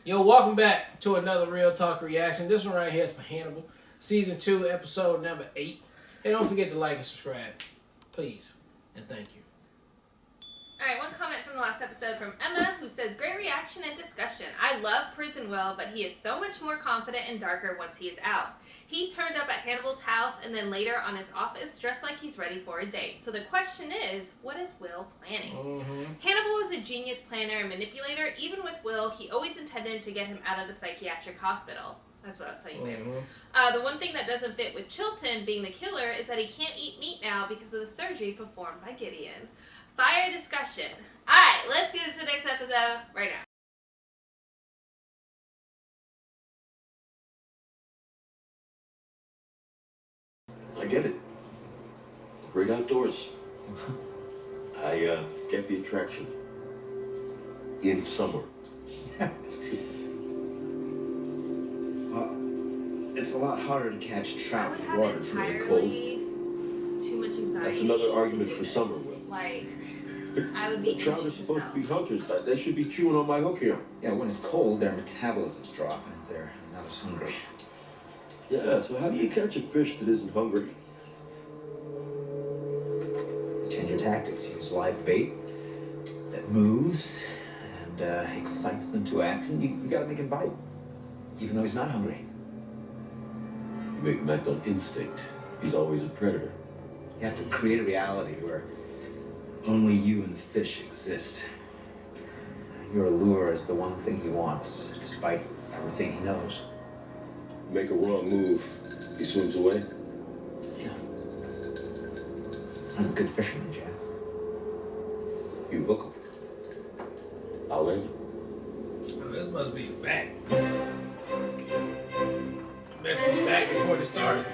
Yo, welcome back to another Real Talk reaction. This one right here is for Hannibal, Season 2, Episode number 8. Hey, don't forget to like and subscribe. Please. And thank you. Alright, one comment from the last episode from Emma, who says, great reaction and discussion. I love Prison Will, but he is so much more confident and darker once he is out. He turned up at Hannibal's house and then later on his office dressed like he's ready for a date. So the question is, what is Will planning? Hannibal is a genius planner and manipulator. Even with Will, he always intended to get him out of the psychiatric hospital. That's what I was telling you, babe. The one thing that doesn't fit with Chilton being the killer is that he can't eat meat now because of the surgery performed by Gideon. Fire discussion. Alright, let's get into the next episode right now. I get it. Great outdoors. I get the attraction. In summer. Well, it's a lot harder to catch trout would in have water from really cold. too much anxiety. That's another to argument do for this. summer, Will. Like, I would be Trout are anxious as supposed hell. to be hunters, but they should be chewing on my hook here. Yeah, when it's cold, their metabolisms drop and they're not as hungry. Yeah, so how do you catch a fish that isn't hungry? Change your tactics. Use live bait that moves and excites them to action. You gotta make him bite, even though he's not hungry. You make him act on instinct. He's always a predator. You have to create a reality where only you and the fish exist. Your lure is the one thing he wants, despite everything he knows. Make a wrong move, he swims away. Yeah. I'm a good fisherman, Jack. You hook him. I'll end him. Oh, this must be back. Must be back before it started.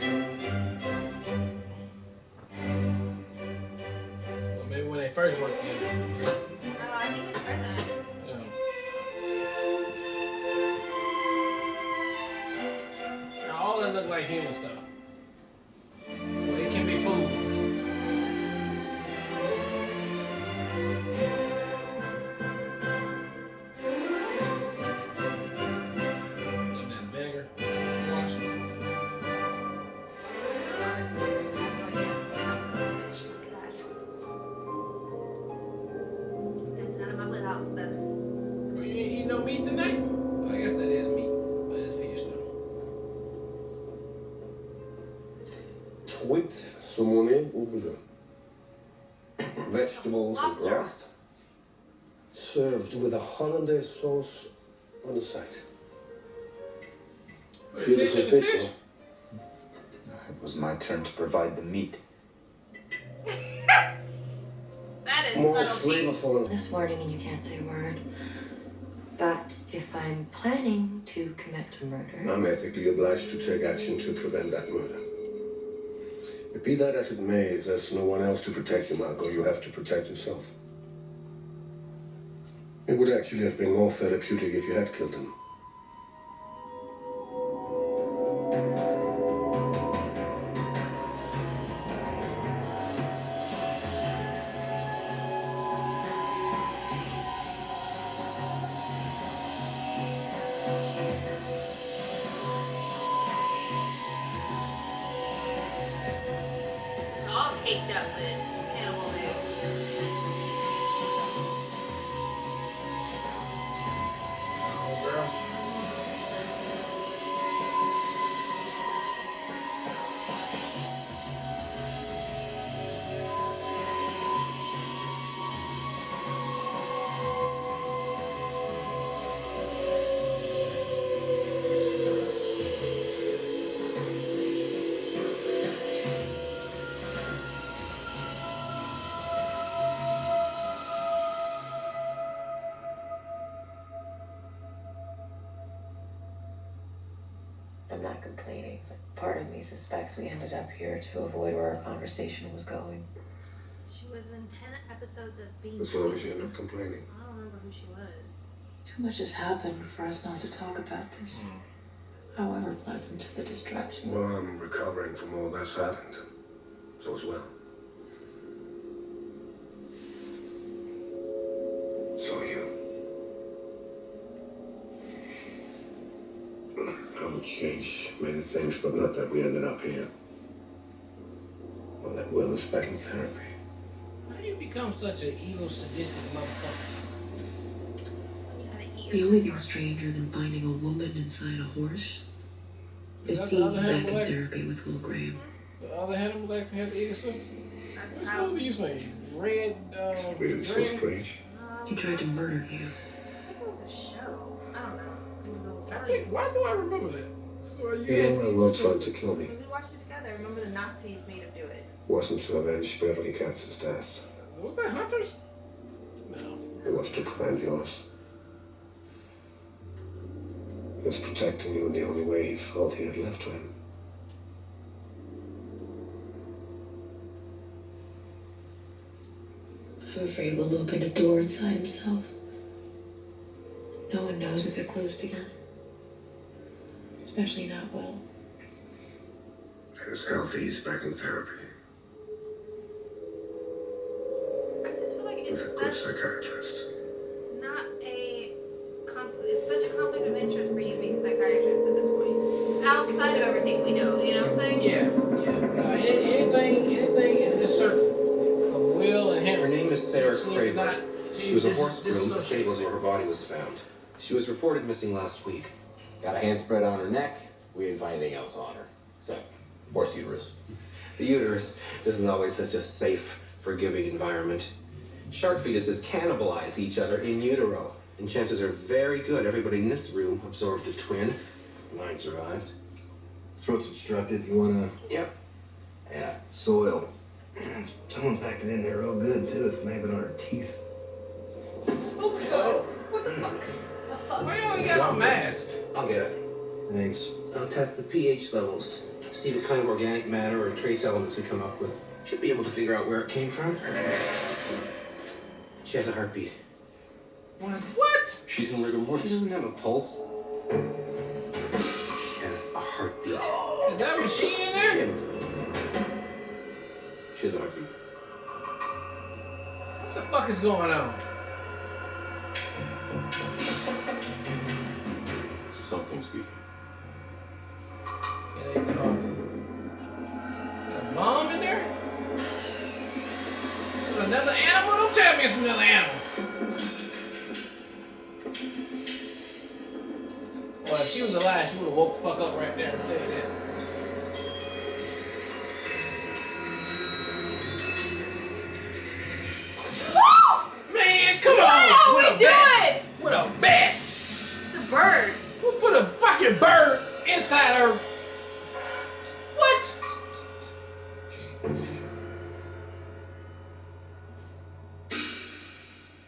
Well, maybe when they first worked together. Oh, I think it's present. Now, all that look like human stuff. So it can be food. Give that vinegar. Watch. Honestly, I have no idea how to cook fish. Look at that. That's out of my wheelhouse, Bubs. Well, you ain't eating no meat tonight? Well, I guess that is meat, but it's fish though. Wheat, salmone, or bleu. Vegetables and Lobster. broth. Served with a hollandaise sauce on the side. Wait, fish is the fish? It was my turn to provide the meat. That is More subtlety. flavorful. This morning and you can't say a word. But if I'm planning to commit a murder, I'm ethically obliged to take action to prevent that murder. But be that as it may, if there's no one else to protect you, Margot, you have to protect yourself. It would actually have been more therapeutic if you had killed him. It's all caked up with Hannibal, dude. Oh, girl. I'm not complaining, but part of me suspects we ended up here to avoid where our conversation was going. She was in 10 episodes of being. As long as you're not complaining. I don't remember who she was. Too much has happened for us not to talk about this. However pleasant the distraction. Well, I'm recovering from all that's happened. So as well. So you. would change many things, but not that we ended up here. Well, that Will is back in therapy. How do you become such an evil, sadistic motherfucker? The only thing stranger than finding a woman inside a horse is that the seeing other him back Hannibal in Lecter? therapy with Will Graham. The other Hannibal Lecter had the evil sister? That's Which how. movie you saying? Red, Really so Red? strange. He tried to murder you. I think it was a show. I don't know. It was a I think, why do I remember that? So you You had know, seen Will sister. tried to kill me. We watched it together. Remember the Nazis made him do it. Wasn't to avenge Beverly Katz's death. Was that Hunters? No. It was to prevent yours. He was protecting you in the only way he felt he had left to him. I'm afraid Will opened a door inside himself. No one knows if it closed again. Especially not Will. He's healthy, he's back in therapy. I just feel like With it's a good such psychiatrist. not a it's such a conflict of interest for you being a psychiatrist at this point. Outside of everything we know, you know what I'm saying? Yeah. Anything in this circle of Will and him. Her name is Sarah she Craven. cannot- She was a this- horse this groom. is The social. stables where her body was found. She was reported missing last week. Got a hand spread on her neck. We didn't find anything else on her, except horse uterus. The uterus isn't always such a safe, forgiving environment. Shark fetuses cannibalize each other in utero, and chances are very good everybody in this room absorbed a twin. Mine survived. Throat's obstructed. You wanna? Yep. Yeah. Soil. Someone packed it in there real good too. It's not even on her teeth. Oh my god. What the fuck? The fuck? Why you only got a mask? I'll get it. Thanks. I'll test the pH levels. See what kind of organic matter or trace elements we come up with. Should be able to figure out where it came from. She has a heartbeat. What? She's in rigor mortis. She doesn't have a pulse. She has a heartbeat. Is that a machine in there? She has a heartbeat. What the fuck is going on? Something's beeping. Yeah, there you go. A bomb in there? Another animal? Don't tell me it's another animal. Well, if she was alive, she would have woke the fuck up right there. I'll tell you that. Man, come on! What With are a we bat. doing? With a bat! It's a bird. Who put a fucking bird inside her? What?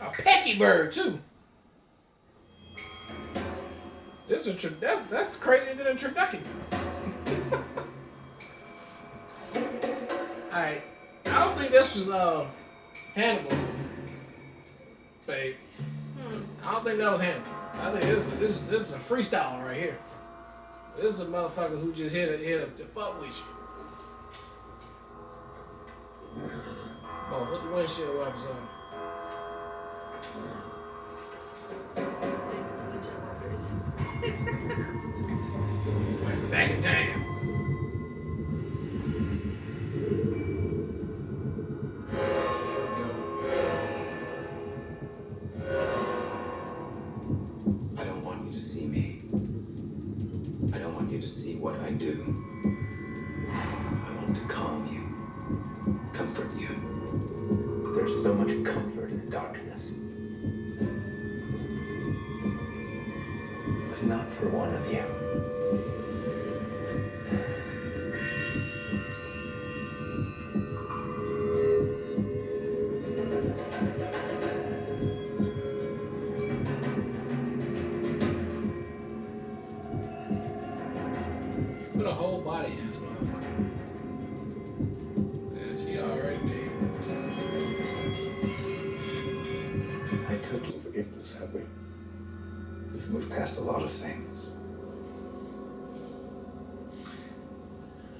A pecky bird too. This is that's crazier than a turducken. All right, I don't think this was Hannibal, babe. I don't think that was Hannibal. I think this is a freestyle right here. This is a motherfucker who just hit a fuck with you. Come on, put the windshield wipers on. Went back in time. I don't want you to see me. I don't want you to see what I do. I want to calm you, comfort you. There's so much comfort in darkness. But not for one of you. Put a whole body in this motherfucker. Yeah, she already dead. I took some forgiveness, have we? We've moved past a lot of things.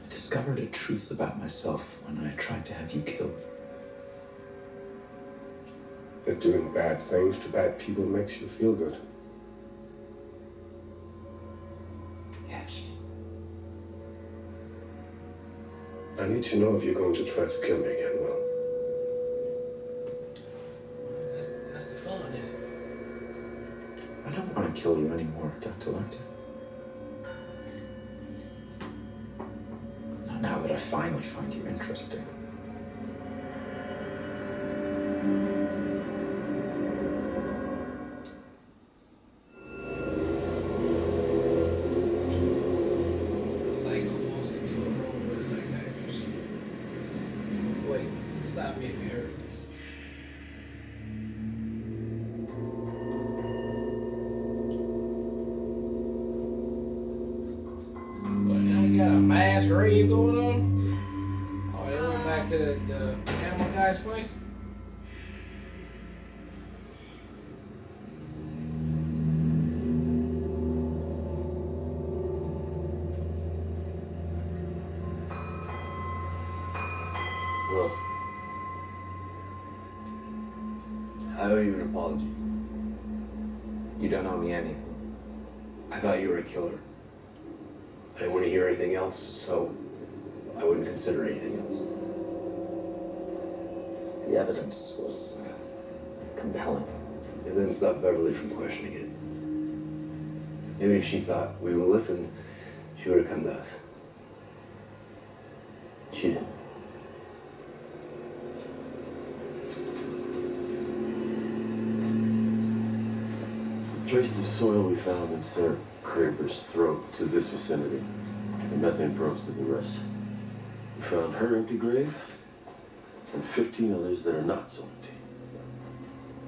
I discovered a truth about myself when I tried to have you killed. That doing bad things to bad people makes you feel good. Yes. action. I need to know if you're going to try to kill me again, Will. That's the fun in it. I don't want to kill you anymore, Dr. Lecter. Not now that I finally find you interesting. A psycho walks into a room with a psychiatrist. Wait, stop me if you heard this. What, now we got a mass grave going on? Oh, they went back to the animal guy's place? Will, I owe you an apology. You don't owe me anything. I thought you were a killer. I didn't want to hear anything else, so I wouldn't consider anything else. The evidence was compelling. It didn't stop Beverly from questioning it. Maybe if she thought we would listen, she would have come to us. She didn't. Trace the soil we found in Sarah Kraber's throat to this vicinity. The methane probes to the rest. We found her empty grave and 15 others that are not so empty.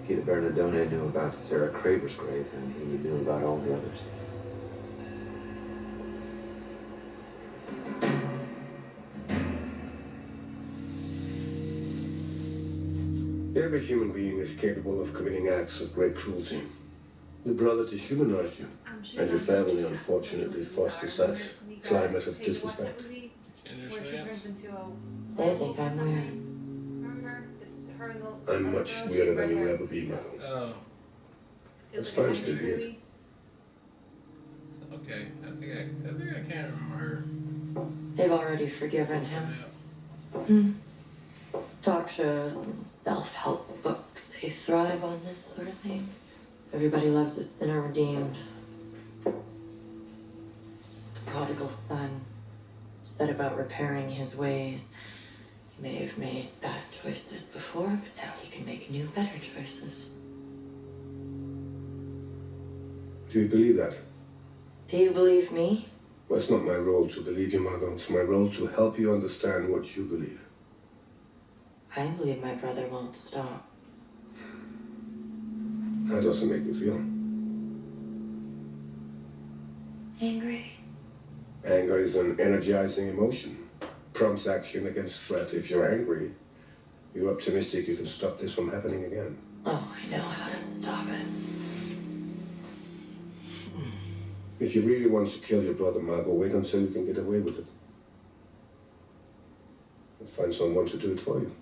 Peter Bernardone knew about Sarah Kraber's grave, and he knew about all the others. Every human being is capable of committing acts of great cruelty. Your brother dehumanized you, and your family unfortunately fostered such climate of disrespect. Where she turns into a They think I'm weird. Remember? It's her and the I'm other much girl, weirder she than you'll red ever be, Michael. Oh, It's like a fine to be 90s weird. movie. okay. I think I can't remember her. They've already forgiven him. Talk shows and self-help books, they thrive on this sort of thing. Everybody loves a sinner redeemed. The prodigal son set about repairing his ways. He may have made bad choices before, but now he can make new, better choices. Do you believe that? Do you believe me? Well, it's not my role to believe you, Margot. It's my role to help you understand what you believe. I believe my brother won't stop. How does it make you feel? Angry? Anger is an energizing emotion. Prompts action against threat. If you're angry, you're optimistic you can stop this from happening again. Oh, I know how to stop it. If you really want to kill your brother, Margot, wait until you can get away with it. And find someone to do it for you.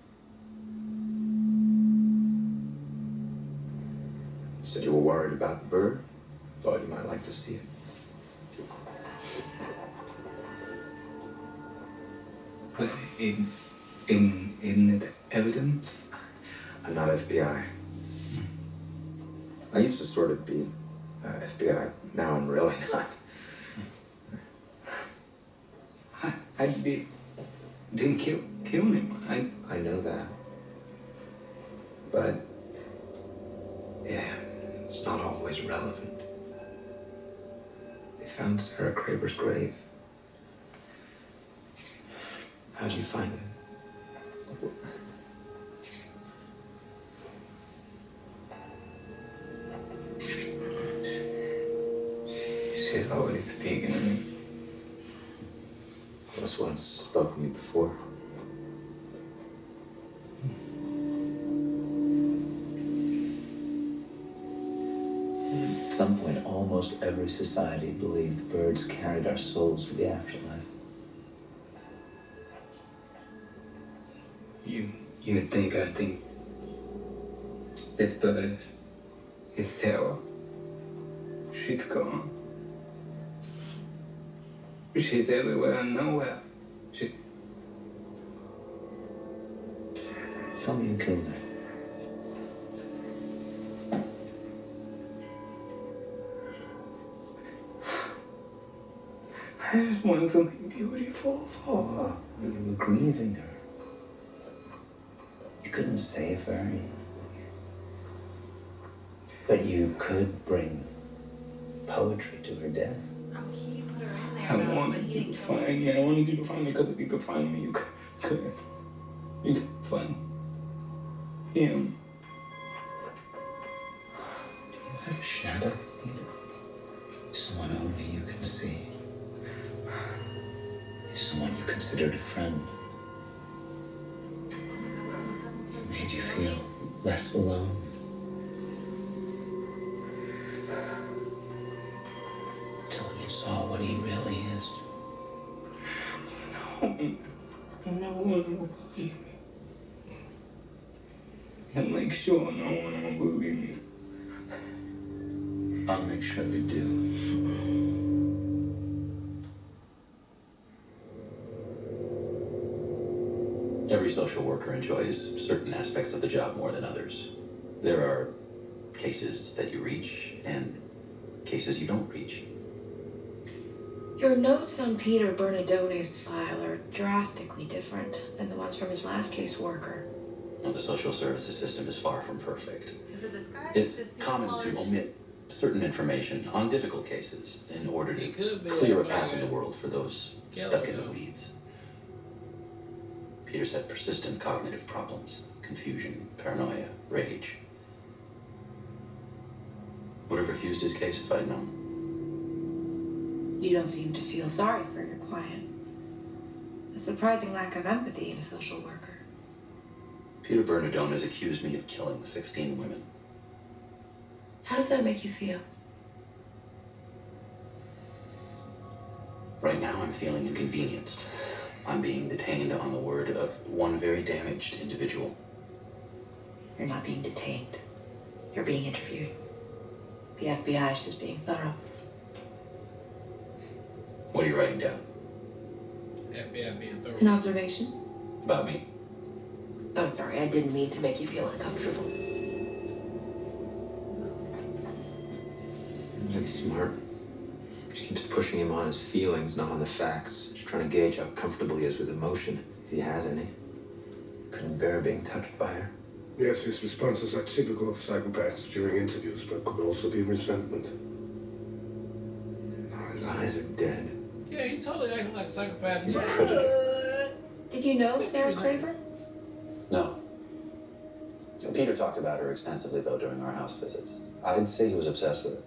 You said you were worried about the bird. Thought you might like to see it. But in the evidence? I'm not FBI. I used to sort of be FBI. Now I'm really not. I didn't kill him. I know that. But, yeah, it's not always relevant. They found Sarah Kraber's grave. How'd you find it? She's always speaking to me. This one's spoken to me before. At some point, almost every society believed birds carried our souls to the afterlife. You think I think this bird is Sarah? She's gone. She's everywhere and nowhere. She... Tell me who killed her. I just want something beautiful for her. You were grieving her. You couldn't save her. But you could bring poetry to her death. Oh, he put her in there. I though, wanted but he you to didn't kill her. find me. I wanted you to find me because if you could find me, you could. You could find him. Do you have a shadow, Peter? Someone only you can see. Someone you considered a friend. Made you feel less alone. Until you saw what he really is. No one will believe me. And make sure no one will believe me. I'll make sure they do. Every social worker enjoys certain aspects of the job more than others. There are cases that you reach and cases you don't reach. Your notes on Peter Bernadone's file are drastically different than the ones from his last caseworker. Well, the social services system is far from perfect. Is it this guy? It's Just common to polished? omit certain information on difficult cases in order It to could be clear a a path in the fucking world for those killer, stuck in the though. weeds. Peter's had persistent cognitive problems, confusion, paranoia, rage. Would have refused his case if I'd known. You don't seem to feel sorry for your client. A surprising lack of empathy in a social worker. Peter Bernadone has accused me of killing 16 women. How does that make you feel? Right now, I'm feeling inconvenienced. I'm being detained on the word of one very damaged individual. You're not being detained. You're being interviewed. The FBI is just being thorough. What are you writing down? FBI being thorough. An observation? About me? Oh, sorry, I didn't mean to make you feel uncomfortable. That's smart. She keeps pushing him on his feelings, not on the facts. She's trying to gauge how comfortable he is with emotion, if he has any. Couldn't bear being touched by her. Yes, his responses are typical of psychopaths during interviews, but could also be resentment. Oh, his eyes are dead. Yeah, he's totally acting like a psychopath. He's a predator. Did you know Sarah Kraber? No. Peter talked about her extensively, though, during our house visits. I'd say he was obsessed with her.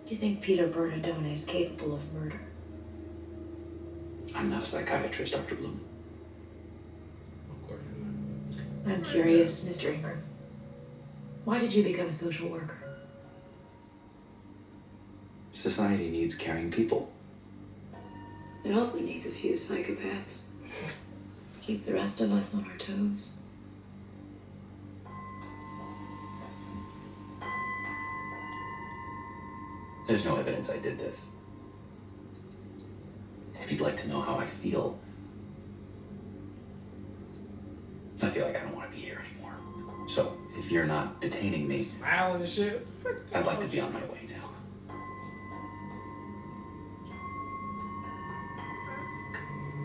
Do you think Peter Bernadone is capable of murder? I'm not a psychiatrist, Dr. Bloom. Of course you I'm curious, Mr. Ingram. Why did you become a social worker? Society needs caring people. It also needs a few psychopaths. Keep the rest of us on our toes. There's no evidence I did this. If you'd like to know how I feel like I don't want to be here anymore. So, if you're not detaining me, smiling and shit. What the fuck? I'd like to be on my way now.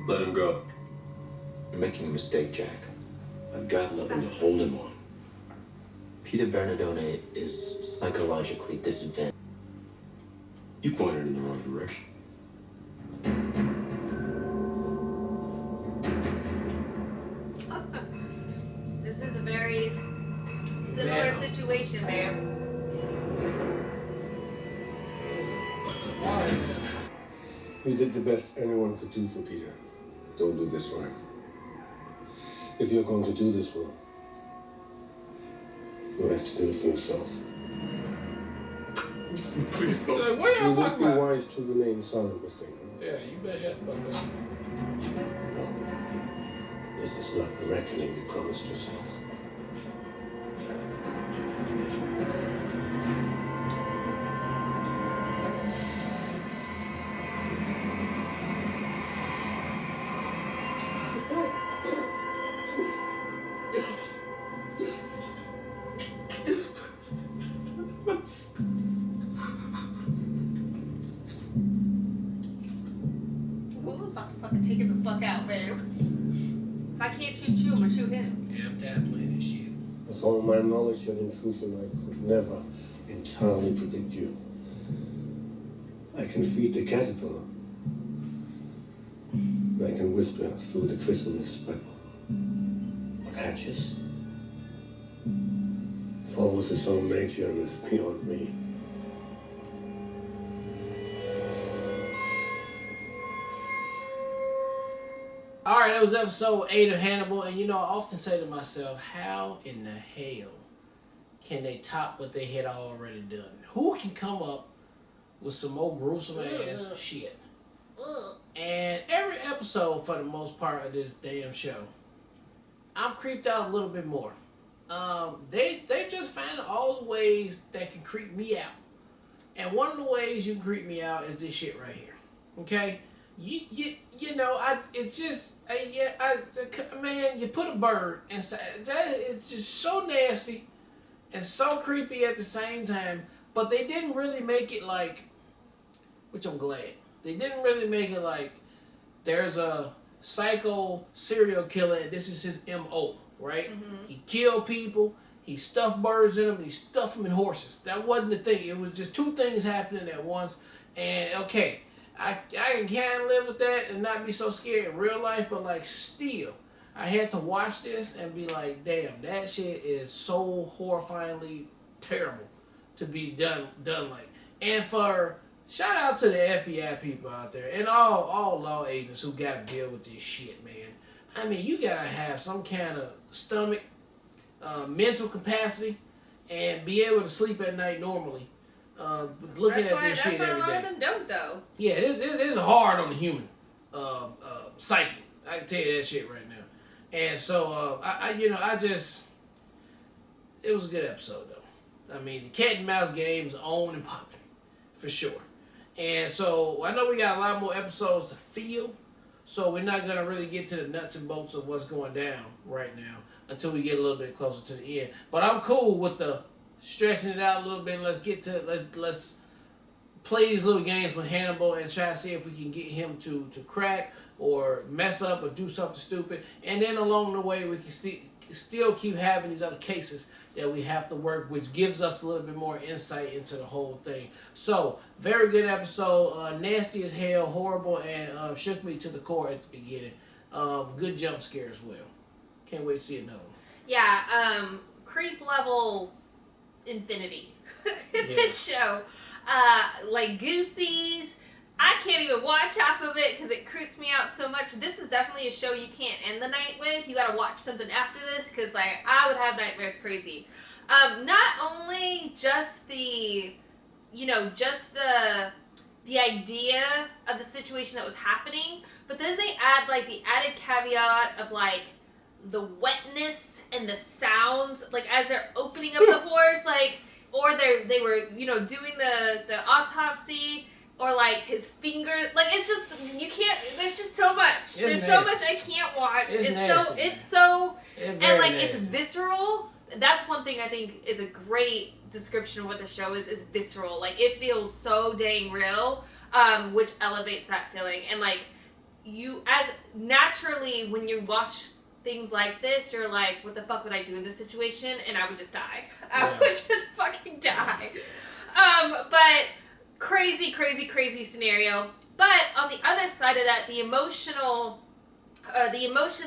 Let him go. You're making a mistake, Jack. I've got nothing to hold him on. Peter Bernadone is psychologically disadvantaged. You pointed in the wrong direction. This is a very similar situation, babe. You did the best anyone could do for Peter. Don't do this for him. If you're going to do this well, you have to do it for yourself. Like, what You y'all would talking be about? wise to remain silent, Mr. Ingram. Yeah, you better shut the fuck up. No. This is not the reckoning you promised yourself. fucking take him the fuck out, man. If I can't shoot you, I'm gonna shoot him. Yeah, I'm tired of playing this shit. With all my knowledge and intrusion, I could never entirely predict you. I can feed the caterpillar. I can whisper through the chrysalis, but what hatches follows its own nature and is beyond me. Alright, that was episode 8 of Hannibal, and I often say to myself, how in the hell can they top what they had already done? Who can come up with some more gruesome ass shit? And every episode, for the most part of this damn show, I'm creeped out a little bit more. They just find all the ways that can creep me out. And one of the ways you can creep me out is this shit right here. Okay? It's just, man, you put a bird inside. It's just so nasty and so creepy at the same time. But they didn't really make it like, which I'm glad. They didn't really make it like there's a psycho serial killer and this is his MO, right? Mm-hmm. He killed people, he stuffed birds in them, and he stuffed them in horses. That wasn't the thing. It was just two things happening at once. And okay, I can kind of live with that and not be so scared in real life, but like still, I had to watch this and be like, damn, that shit is so horrifyingly terrible to be done like. And for shout out to the FBI people out there and all law agents who gotta deal with this shit, man. I mean, you gotta have some kind of stomach, mental capacity, and be able to sleep at night normally. Looking at this shit every day. That's why a lot of them don't, though. Yeah, it is hard on the human psyche. I can tell you that shit right now. And so, it was a good episode, though. I mean, the cat and mouse game is on and popping, for sure. And so, I know we got a lot more episodes to feel, so we're not going to really get to the nuts and bolts of what's going down right now until we get a little bit closer to the end. But I'm cool with the stretching it out a little bit. Let's get to let's play these little games with Hannibal and try to see if we can get him to crack or mess up or do something stupid. And then along the way, we can still keep having these other cases that we have to work, which gives us a little bit more insight into the whole thing. So, very good episode. Nasty as hell, horrible, and shook me to the core at the beginning. Good jump scare as well. Can't wait to see another one. Yeah, creep level infinity in this show. Like Goosey's, I can't even watch half of it because it creeps me out so much. This is definitely a show you can't end the night with. You gotta watch something after this because I would have nightmares crazy. Not only just the idea of the situation that was happening, but then they add the added caveat of the wetness and the sounds as they're opening up the horse, or they were doing the autopsy. Or his finger, it's just you can't. There's just so much. There's so much I can't watch. It's visceral. That's one thing I think is a great description of what the show is visceral. It feels so dang real, which elevates that feeling. And you as naturally when you watch things like this, you're like, what the fuck would I do in this situation? And I would just die. I would just fucking die. But. Crazy scenario. But on the other side of that, the emotions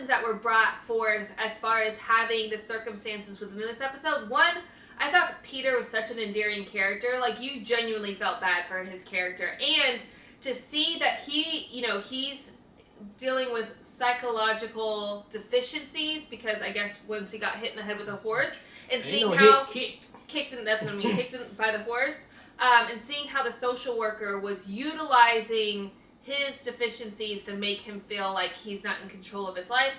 that were brought forth as far as having the circumstances within this episode. One, I thought Peter was such an endearing character. You genuinely felt bad for his character. And to see that he's dealing with psychological deficiencies because I guess once he got hit in the head with a horse and seeing how kicked him, that's what I mean, kicked him by the horse. And seeing how the social worker was utilizing his deficiencies to make him feel like he's not in control of his life.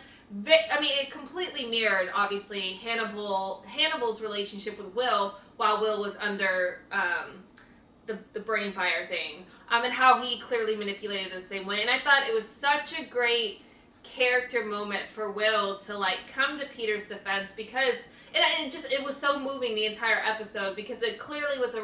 It completely mirrored, obviously, Hannibal's relationship with Will while Will was under the brain fire thing. And how he clearly manipulated it the same way. And I thought it was such a great character moment for Will to come to Peter's defense because And it was so moving the entire episode because it clearly was a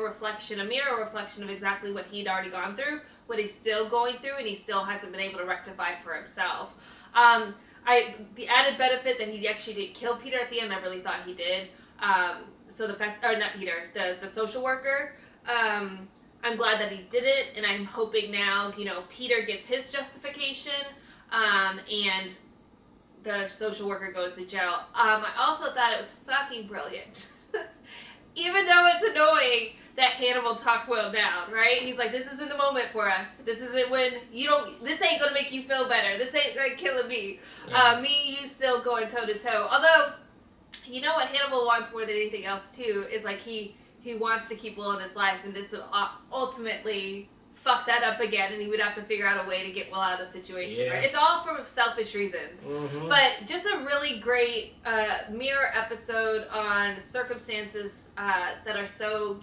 mirror reflection of exactly what he'd already gone through, what he's still going through, and he still hasn't been able to rectify for himself. The added benefit that he actually did kill Peter at the end, I really thought he did. So the fact, or not Peter, the social worker, I'm glad that he did it, and I'm hoping now, Peter gets his justification, and the social worker goes to jail. I also thought it was fucking brilliant. Even though it's annoying that Hannibal talked Will down, right? He's like, this isn't the moment for us. This isn't when this ain't gonna make you feel better. This ain't like killing me. Yeah. You still going toe to toe. Although, you know what Hannibal wants more than anything else too, is like he wants to keep Will in his life, and this would ultimately fuck that up again, and he would have to figure out a way to get Will out of the situation, Yeah. right? It's all from selfish reasons. Mm-hmm. But just a really great mirror episode on circumstances that are so,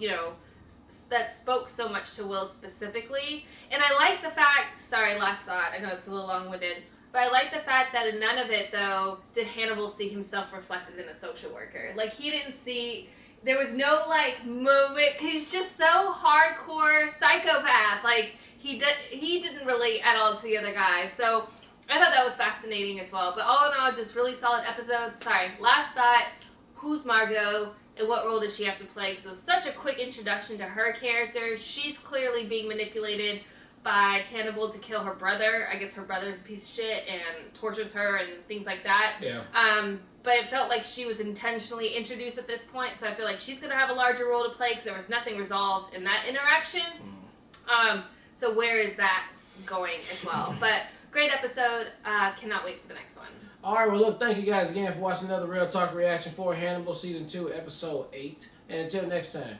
that spoke so much to Will specifically. And I like the fact, sorry, last thought, I know it's a little long-winded, but I like the fact that in none of it, though, did Hannibal see himself reflected in a social worker. Like, he didn't see... There was no, moment, because he's just so hardcore psychopath. Like, he didn't relate at all to the other guy. So, I thought that was fascinating as well. But all in all, just really solid episode. Sorry, last thought, who's Margot, and what role does she have to play? Because it was such a quick introduction to her character. She's clearly being manipulated by Hannibal to kill her brother. I guess her brother's a piece of shit and tortures her and things like that. Yeah. But it felt like she was intentionally introduced at this point, so I feel like she's going to have a larger role to play because there was nothing resolved in that interaction. So where is that going as well? But great episode. Cannot wait for the next one. All right, well, look, thank you guys again for watching another Real Talk reaction for Hannibal Season 2, Episode 8. And until next time.